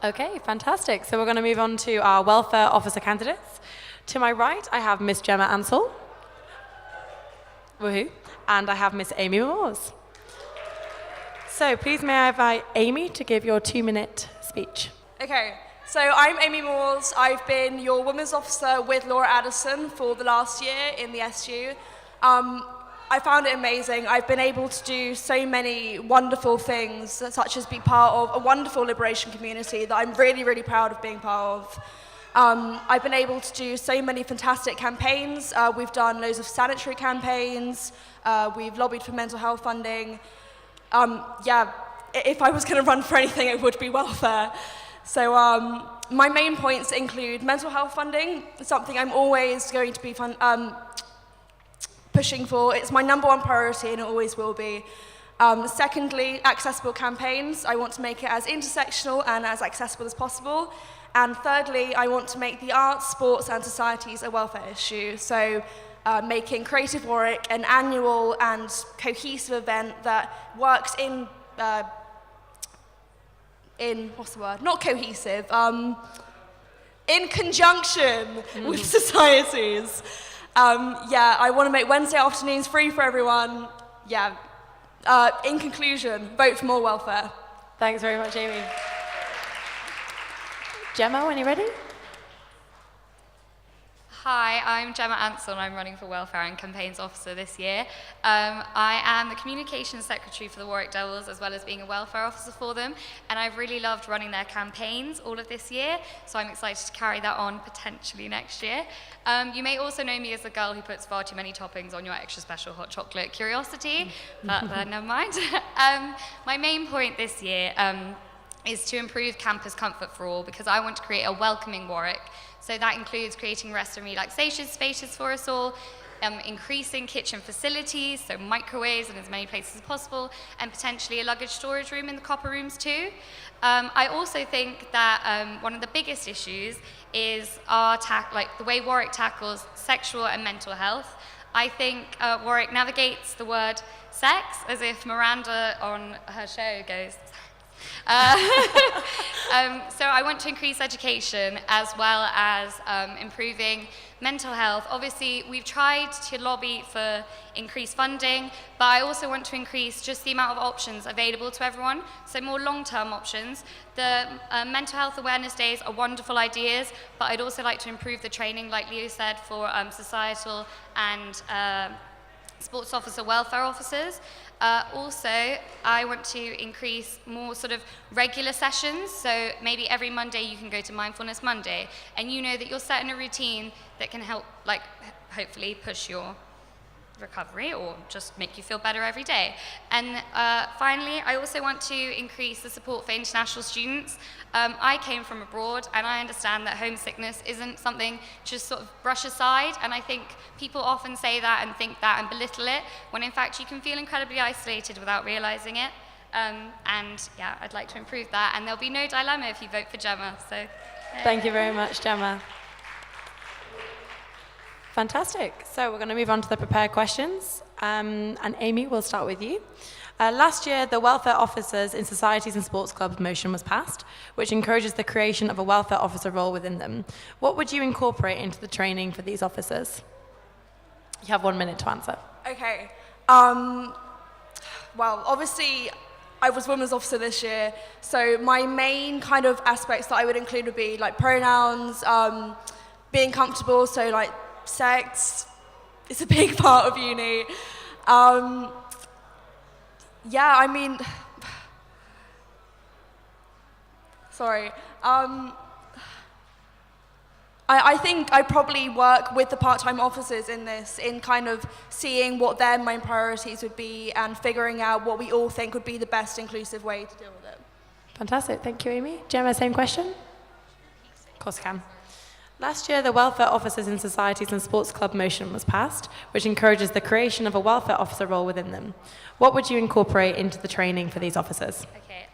Okay, fantastic. So we're going to move on to our welfare officer candidates. To my right, I have Miss Gemma Ansell. Woohoo. And I have Miss Amy Moores. So please may I invite Amy to give your 2-minute speech. Okay, so I'm Amy Moores. I've been your Women's Officer with Laura Addison for the last year in the SU. I found it amazing. I've been able to do so many wonderful things, such as be part of a wonderful liberation community that I'm really, really proud of being part of. I've been able to do so many fantastic campaigns. We've done loads of sanitary campaigns. We've lobbied for mental health funding. If I was going to run for anything, it would be welfare. So my main points include mental health funding, something I'm always going to be pushing for. It's my #1 priority and it always will be. Secondly, accessible campaigns. I want to make it as intersectional and as accessible as possible. And thirdly, I want to make the arts, sports and societies a welfare issue. So making Creative Warwick an annual and cohesive event that works in what's the word? Not cohesive, in conjunction with societies. I want to make Wednesday afternoons free for everyone. In conclusion, vote for more welfare. Thanks very much, Amy. Gemma, when you're ready. Hi, I'm Gemma Ansell and I'm running for Welfare and Campaigns Officer this year. I am the Communications Secretary for the Warwick Devils as well as being a Welfare Officer for them, and I've really loved running their campaigns all of this year, so I'm excited to carry that on potentially next year. You may also know me as the girl who puts far too many toppings on your extra special hot chocolate curiosity, but never mind. My main point this year is to improve campus comfort for all, because I want to create a welcoming Warwick. So that includes creating rest and relaxation spaces for us all, increasing kitchen facilities, so microwaves in as many places as possible, and potentially a luggage storage room in the copper rooms too. I also think that one of the biggest issues is the way Warwick tackles sexual and mental health. I think Warwick navigates the word sex as if Miranda on her show goes, so I want to increase education as well as improving mental health. Obviously, we've tried to lobby for increased funding, but I also want to increase just the amount of options available to everyone, so more long-term options. The mental health awareness days are wonderful ideas, but I'd also like to improve the training, like Leo said, for societal and sports officer welfare officers. Also, I want to increase more sort of regular sessions, so maybe every Monday you can go to Mindfulness Monday, and you know that you're set in a routine that can help, hopefully push your recovery or just make you feel better every day. And finally, I also want to increase the support for international students. I came from abroad and I understand that homesickness isn't something to just sort of brush aside, and I think people often say that and think that and belittle it, when in fact you can feel incredibly isolated without realizing it. I'd like to improve that, and there'll be no dilemma if you vote for Gemma. So, Thank you very much, Gemma. Fantastic. So we're going to move on to the prepared questions. And Amy, we'll start with you. Last year, the Welfare Officers in Societies and Sports Clubs motion was passed, which encourages the creation of a welfare officer role within them. What would you incorporate into the training for these officers? You have 1 minute to answer. Okay. Well, obviously, I was Women's Officer this year, so my main kind of aspects that I would include would be like pronouns, being comfortable, so like sex is a big part of uni. Sorry. I think I probably work with the part-time officers in this, in kind of seeing what their main priorities would be and figuring out what we all think would be the best inclusive way to deal with it. Fantastic. Thank you, Amy. Gemma, same question? Of course I can. Last year, the Welfare Officers in Societies and Sports Club motion was passed, which encourages the creation of a welfare officer role within them. What would you incorporate into the training for these officers? Okay.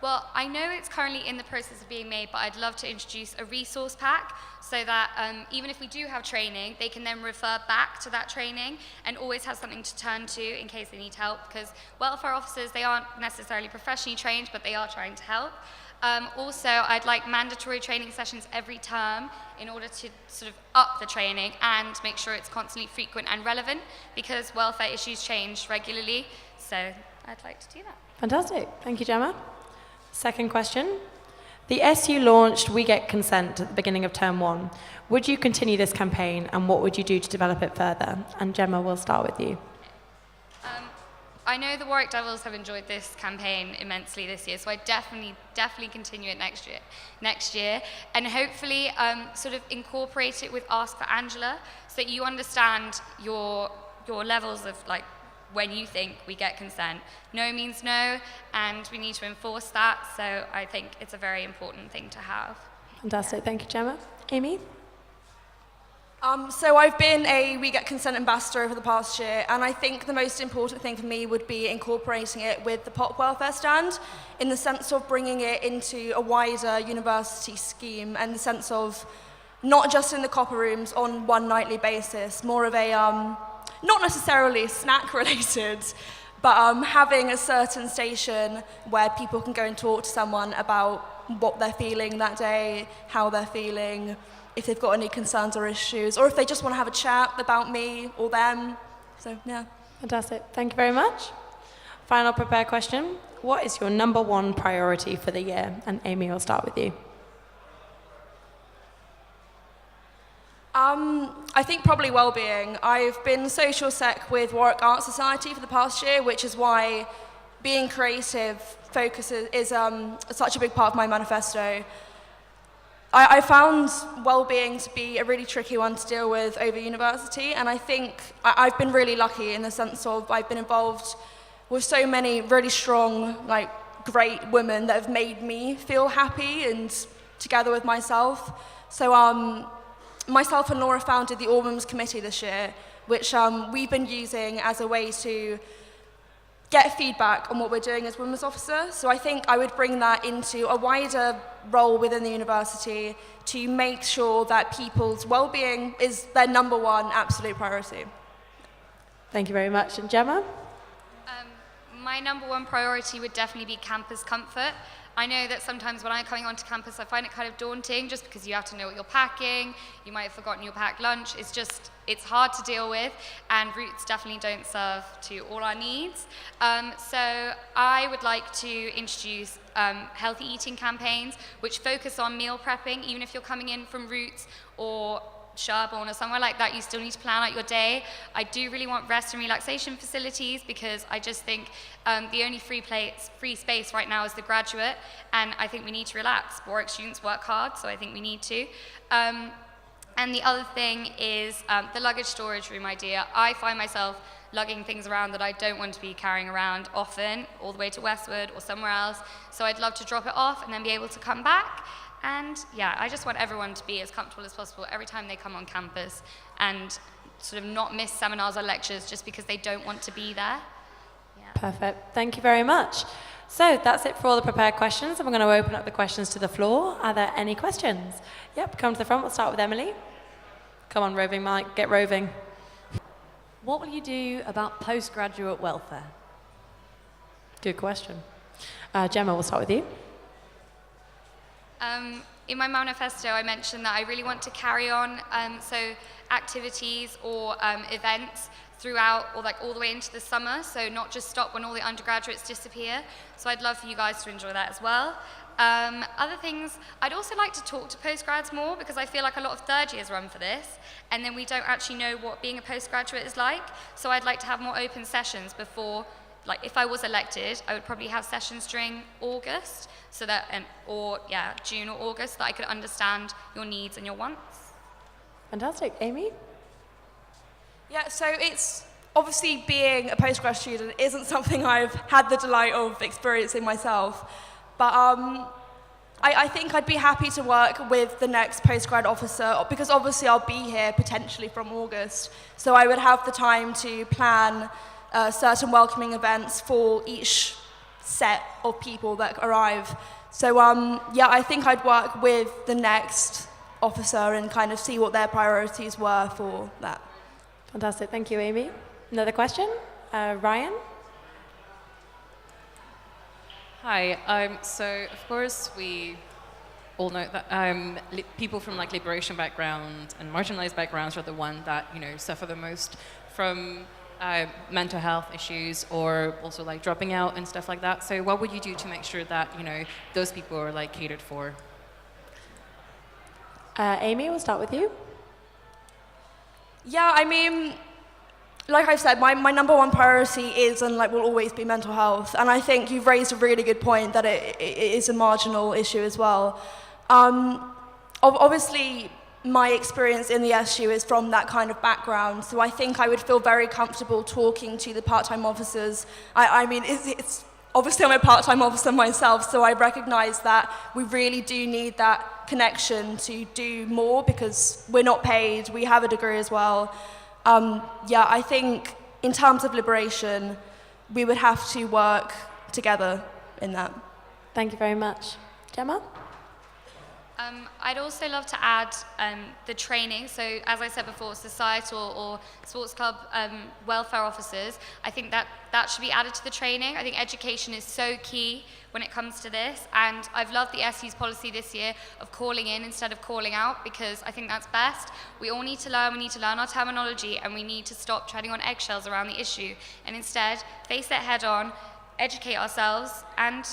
Well, I know it's currently in the process of being made, but I'd love to introduce a resource pack so that even if we do have training, they can then refer back to that training and always have something to turn to in case they need help, because welfare officers, they aren't necessarily professionally trained, but they are trying to help. Also, I'd like mandatory training sessions every term in order to sort of up the training and make sure it's constantly frequent and relevant, because welfare issues change regularly. So I'd like to do that. Fantastic. Thank you, Gemma. Second question. The SU launched We Get Consent at the beginning of term 1. Would you continue this campaign, and what would you do to develop it further? And Gemma, we'll start with you. I know the Warwick Devils have enjoyed this campaign immensely this year, so I definitely continue it next year, and hopefully sort of incorporate it with Ask for Angela, so that you understand your levels of like when you think we get consent. No means no, and we need to enforce that. So I think it's a very important thing to have. Fantastic. Thank you, Gemma. Amy? So I've been a We Get Consent ambassador over the past year, and I think the most important thing for me would be incorporating it with the pop welfare stand, in the sense of bringing it into a wider university scheme, and the sense of not just in the copper rooms on one nightly basis, more of a, not necessarily snack related, but having a certain station where people can go and talk to someone about what they're feeling that day, how they're feeling, if they've got any concerns or issues, or if they just want to have a chat about me or them. So, yeah. Fantastic. Thank you very much. Final prepare question. What is your number 1 priority for the year? And Amy, we'll start with you. I think probably well-being. I've been social sec with Warwick Art Society for the past year, which is why being creative is such a big part of my manifesto. I found well-being to be a really tricky one to deal with over university, and I think I've been really lucky in the sense of I've been involved with so many really strong, like, great women that have made me feel happy and together with myself. So myself and Laura founded the All Women's Committee this year, which we've been using as a way to get feedback on what we're doing as women's officers. So I think I would bring that into a wider role within the university to make sure that people's well-being is their number 1 absolute priority. Thank you very much. And Gemma? My number 1 priority would definitely be campus comfort. I know that sometimes when I'm coming onto campus, I find it kind of daunting, just because you have to know what you're packing. You might have forgotten your packed lunch. It's hard to deal with, and routes definitely don't serve to all our needs. So I would like to introduce healthy eating campaigns, which focus on meal prepping. Even if you're coming in from Roots or Sherborne or somewhere like that, you still need to plan out your day. I do really want rest and relaxation facilities, because I just think the only free space right now is the graduate, and I think we need to relax. Warwick students work hard, so I think we need to. And the other thing is the luggage storage room idea. I find myself lugging things around that I don't want to be carrying around often, all the way to Westwood or somewhere else. So I'd love to drop it off and then be able to come back. And yeah, I just want everyone to be as comfortable as possible every time they come on campus, and sort of not miss seminars or lectures just because they don't want to be there. Yeah. Perfect. Thank you very much. So that's it for all the prepared questions, and we're going to open up the questions to the floor. Are there any questions? Yep, come to the front. We'll start with Emily. Come on, roving Mike, get roving. What will you do about postgraduate welfare? Good question. Gemma, we'll start with you. In my manifesto, I mentioned that I really want to carry on activities or events throughout, or like all the way into the summer, so not just stop when all the undergraduates disappear. So I'd love for you guys to enjoy that as well. Other things, I'd also like to talk to postgrads more, because I feel like a lot of third years run for this, and then we don't actually know what being a postgraduate is like. So I'd like to have more open sessions before, like if I was elected, I would probably have sessions during August, so that, June or August, that I could understand your needs and your wants. Fantastic. Amy? Yeah, so it's obviously being a postgrad student isn't something I've had the delight of experiencing myself, but I think I'd be happy to work with the next postgrad officer, because obviously I'll be here potentially from August, so I would have the time to plan certain welcoming events for each set of people that arrive. So I think I'd work with the next officer and kind of see what their priorities were for that. Fantastic. Thank you, Amy. Another question? Ryan? Hi. So of course we all know that people from like liberation background and marginalized backgrounds are the one that suffer the most from mental health issues or also like dropping out and stuff like that. So what would you do to make sure that those people are like catered for? Amy, we'll start with you. Yeah, I mean, like I've said, my number one priority is and will always be mental health. And I think you've raised a really good point that it is a marginal issue as well. Obviously, my experience in the SU is from that kind of background, so I think I would feel very comfortable talking to the part-time officers. I mean, it's obviously I'm a part-time officer myself, so I recognise that we really do need that connection to do more because we're not paid, we have a degree as well. Yeah, I think in terms of liberation, we would have to work together in that. Thank you very much. Gemma? I'd also love to add the training. So as I said before, societal or sports club welfare officers, I think that should be added to the training. I think education is so key when it comes to this. And I've loved the SU's policy this year of calling in instead of calling out because I think that's best. We all need to learn our terminology, and we need to stop treading on eggshells around the issue and instead face it head on, educate ourselves, and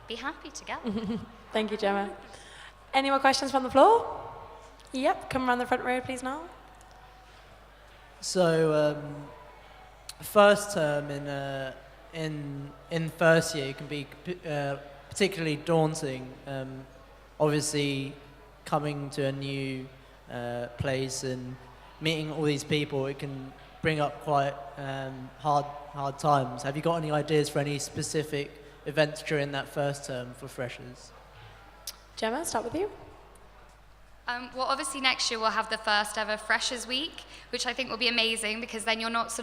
be happy together. Thank you, Gemma. Any more questions from the floor? Yep, come around the front row, please, now. So, first term in first year can be particularly daunting. Obviously, coming to a new place and meeting all these people, it can bring up quite hard times. Have you got any ideas for any specific events during that first term for freshers? Gemma, start with you. Well, obviously next year we'll have the first ever Freshers Week, which I think will be amazing because then you're not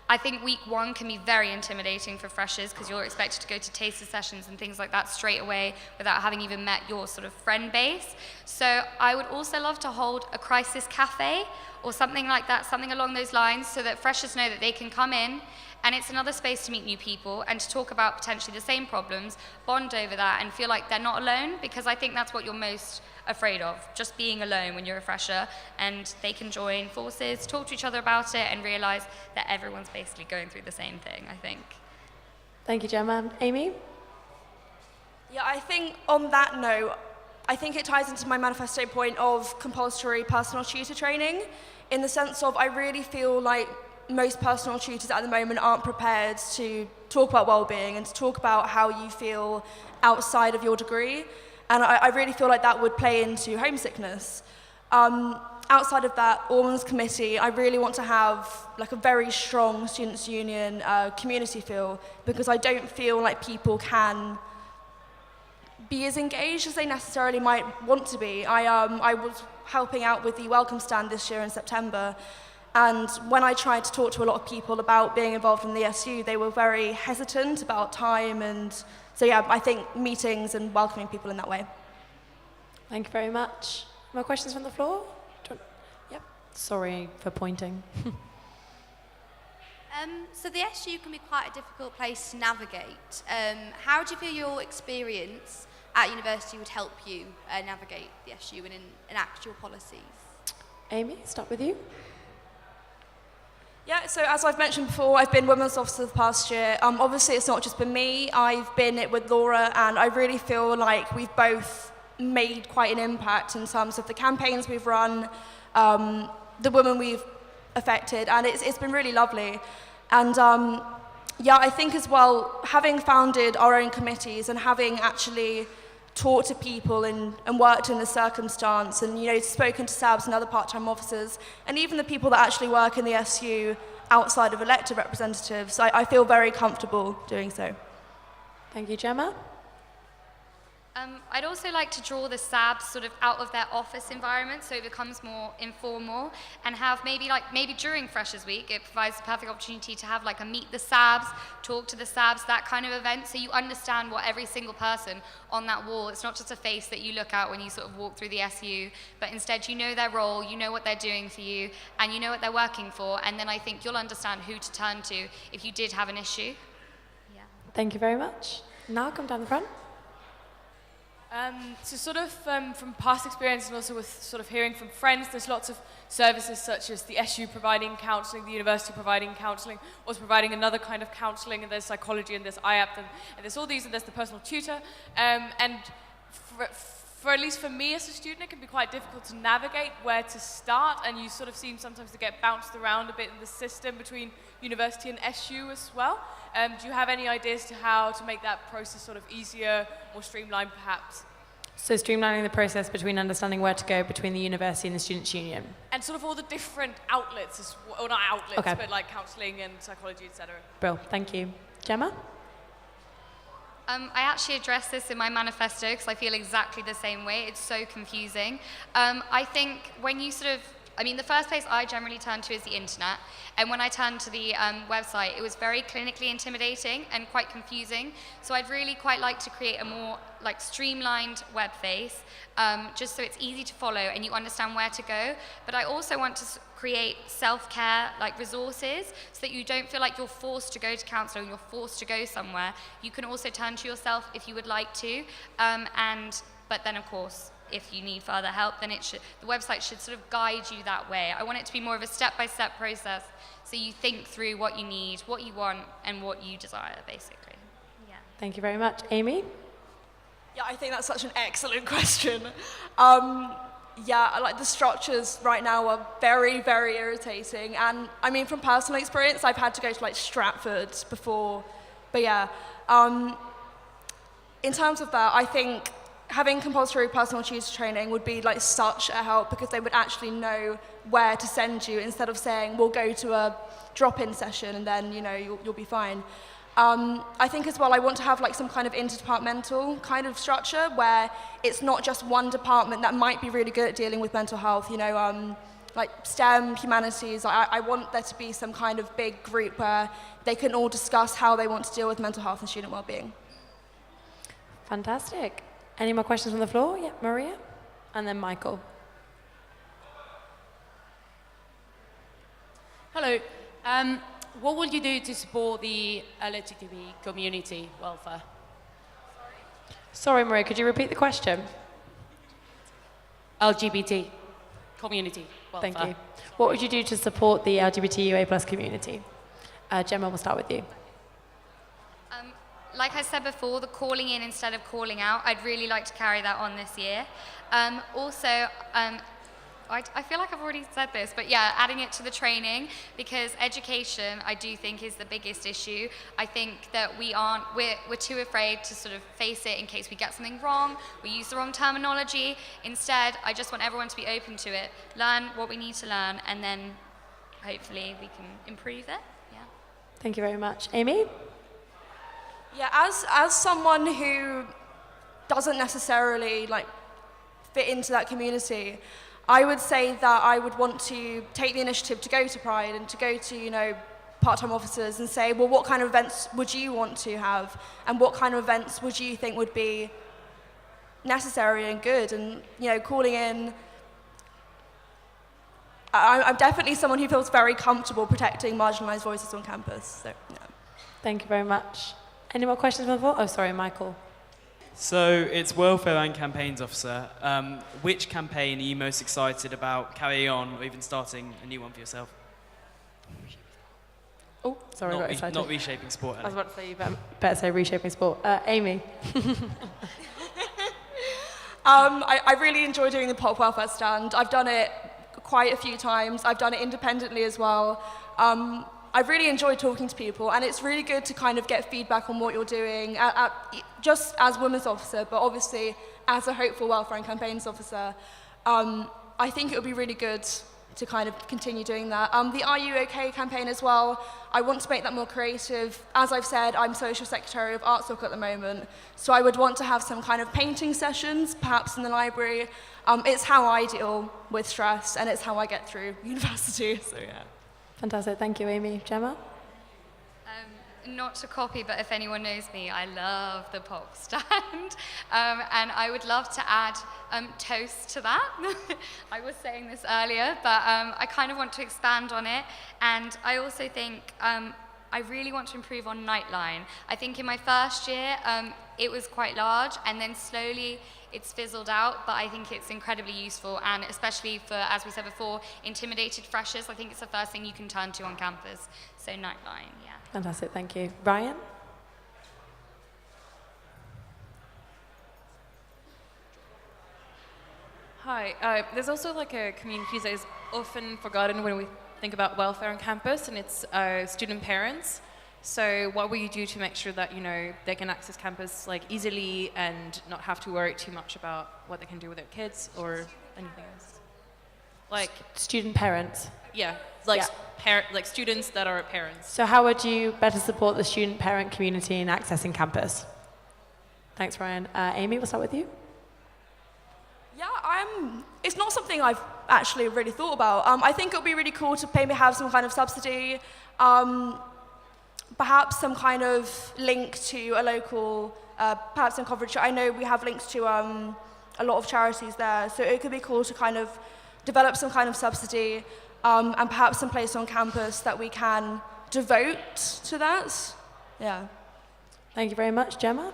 I think week one can be very intimidating for freshers because you're expected to go to taster sessions and things like that straight away without having even met your sort of friend base. So I would also love to hold a crisis cafe or something like that, something along those lines so that freshers know that they can come in and it's another space to meet new people and to talk about potentially the same problems, bond over that and feel like they're not alone because I think that's what you're most afraid of, just being alone when you're a fresher, and they can join forces, talk to each other about it and realise that everyone's basically going through the same thing, I think. Thank you, Gemma. Amy? Yeah, I think on that note, I think it ties into my manifesto point of compulsory personal tutor training in the sense of I really feel like most personal tutors at the moment aren't prepared to talk about well-being and to talk about how you feel outside of your degree. And I really feel like that would play into homesickness. Outside of that, Ormond's committee, I really want to have like a very strong students' union community feel because I don't feel like people can be as engaged as they necessarily might want to be. I was helping out with the Welcome Stand this year in September, and when I tried to talk to a lot of people about being involved in the SU, they were very hesitant about time, and so yeah, I think meetings and welcoming people in that way. Thank you very much. More questions from the floor? Yep. Sorry for pointing. So the SU can be quite a difficult place to navigate. How do you feel your experience at university would help you navigate the SU and enact your policies? Amy, start with you. Yeah, so as I've mentioned before, I've been Women's Officer the past year. Obviously, it's not just been me. I've been it with Laura, and I really feel like we've both made quite an impact in terms of the campaigns we've run, the women we've affected, and it's been really lovely. And yeah, I think as well, having founded our own committees and having actually talked to people and worked in the circumstance and, you know, spoken to SABs and other part-time officers, and even the people that actually work in the SU outside of elected representatives, I feel very comfortable doing so. Thank you, Gemma. I'd also like to draw the SABs sort of out of their office environment so it becomes more informal and have maybe during Freshers Week, it provides the perfect opportunity to have like a meet the SABs, talk to the SABs, that kind of event, so you understand what every single person on that wall, it's not just a face that you look at when you sort of walk through the SU, but instead you know their role, you know what they're doing for you, and you know what they're working for, and then I think you'll understand who to turn to if you did have an issue. Yeah. Thank you very much. Now come down the front. So sort of from past experience and also with sort of hearing from friends, there's lots of services such as the SU providing counselling, the university providing counselling, also providing another kind of counselling, and there's psychology and there's IAPT and there's all these and there's the personal tutor. And for at least for me as a student, it can be quite difficult to navigate where to start, and you sort of seem sometimes to get bounced around a bit in the system between university and SU as well. Do you have any ideas to how to make that process sort of easier, more streamlined perhaps? So streamlining the process between understanding where to go between the university and the Students' Union. And sort of all the different outlets, or not outlets, Okay. but like counselling and psychology, etc. Brill, thank you. Gemma? I actually addressed this in my manifesto because I feel exactly the same way. It's so confusing. I think when you the first place I generally turn to is the internet. And when I turned to the website, it was very clinically intimidating and quite confusing. So I'd really quite like to create a more streamlined web face, just so it's easy to follow and you understand where to go. But I also want to create self-care resources so that you don't feel like you're forced to go to counselling, you're forced to go somewhere. You can also turn to yourself if you would like to. But then of course, if you need further help, then the website should sort of guide you that way. I want it to be more of a step-by-step process, so you think through what you need, what you want, and what you desire, basically. Yeah. Thank you very much. Amy? Yeah, I think that's such an excellent question. The structures right now are very, very irritating. And I mean, from personal experience, I've had to go to Stratford before. But yeah, in terms of that, I think having compulsory personal tutor training would be such a help, because they would actually know where to send you instead of saying, we'll go to a drop-in session and then, you'll be fine. I think as well, I want to have some kind of interdepartmental kind of structure where it's not just one department that might be really good at dealing with mental health, like STEM, humanities. I want there to be some kind of big group where they can all discuss how they want to deal with mental health and student well-being. Fantastic. Any more questions on the floor? Yeah, Maria? And then Michael. Hello. What will you do to support the LGBTQ community welfare? Sorry, Maria, could you repeat the question? LGBT community welfare. Thank you. What would you do to support the LGBTQA+ community? Gemma, we'll start with you. Like I said before, the calling in instead of calling out, I'd really like to carry that on this year. I feel like I've already said this, but yeah, adding it to the training, because education, I do think, is the biggest issue. I think that we're too afraid to sort of face it in case we get something wrong, we use the wrong terminology. Instead, I just want everyone to be open to it, learn what we need to learn, and then hopefully we can improve it. Yeah. Thank you very much. Amy? Yeah, as someone who doesn't necessarily fit into that community, I would say that I would want to take the initiative to go to Pride and to go to, part-time officers and say, well, what kind of events would you want to have? And what kind of events would you think would be necessary and good? And, calling in, I'm definitely someone who feels very comfortable protecting marginalised voices on campus. So, yeah. Thank you very much. Any more questions on the floor? Oh, sorry, Michael. So it's Welfare and Campaigns Officer. Which campaign are you most excited about carrying on, or even starting a new one for yourself? Oh, sorry, I got excited. Not Reshaping Sport. I was about to say, you better say Reshaping Sport. Amy? I really enjoy doing the pop welfare stand. I've done it quite a few times. I've done it independently as well. I've really enjoyed talking to people, and it's really good to kind of get feedback on what you're doing, just as Women's Officer, but obviously as a Hopeful Welfare and Campaigns Officer. I think it would be really good to kind of continue doing that. The Are You OK campaign as well, I want to make that more creative. As I've said, I'm Social Secretary of Artstalk at the moment, so I would want to have some kind of painting sessions, perhaps in the library. It's how I deal with stress, and it's how I get through university, so yeah. Fantastic. Thank you, Amy. Gemma? Not to copy, but if anyone knows me, I love the pop stand. And I would love to add toast to that. I was saying this earlier, but I kind of want to expand on it. And I also think I really want to improve on Nightline. I think in my first year, it was quite large, and then slowly it's fizzled out, but I think it's incredibly useful, and especially for, as we said before, intimidated freshers, I think it's the first thing you can turn to on campus. So Nightline, yeah. Fantastic, thank you. Ryan? Hi. There's also like a community that is often forgotten when we think about welfare on campus, and it's student parents. So what will you do to make sure that they can access campus like easily and not have to worry too much about what they can do with their kids or anything else? Like Student parents. yeah, like students that are parents. So how would you better support the student parent community in accessing campus? Thanks, Ryan. Amy, we'll start with you. Yeah, it's not something I've actually really thought about. I think it would be really cool to maybe have some kind of subsidy, perhaps some kind of link to a local, perhaps in Coventry. I know we have links to a lot of charities there, so it could be cool to kind of develop some kind of subsidy and perhaps some place on campus that we can devote to that. Yeah. Thank you very much. Gemma?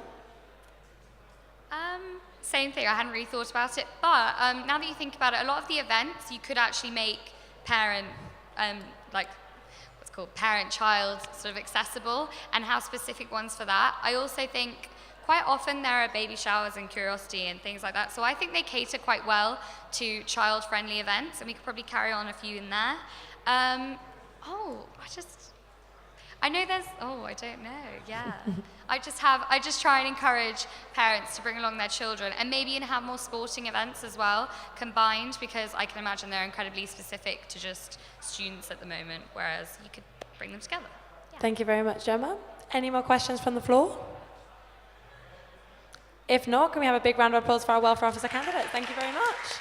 Same thing, I hadn't really thought about it, but now that you think about it, a lot of the events you could actually make parent, parent-child sort of accessible, and have specific ones for that. I also think quite often there are baby showers and curiosity and things like that, so I think they cater quite well to child-friendly events, and we could probably carry on a few in there. I don't know, yeah. I just try and encourage parents to bring along their children, and maybe have more sporting events as well, combined, because I can imagine they're incredibly specific to just students at the moment, whereas you could bring them together. Yeah. Thank you very much, Gemma. Any more questions from the floor? If not, can we have a big round of applause for our welfare officer candidates? Thank you very much.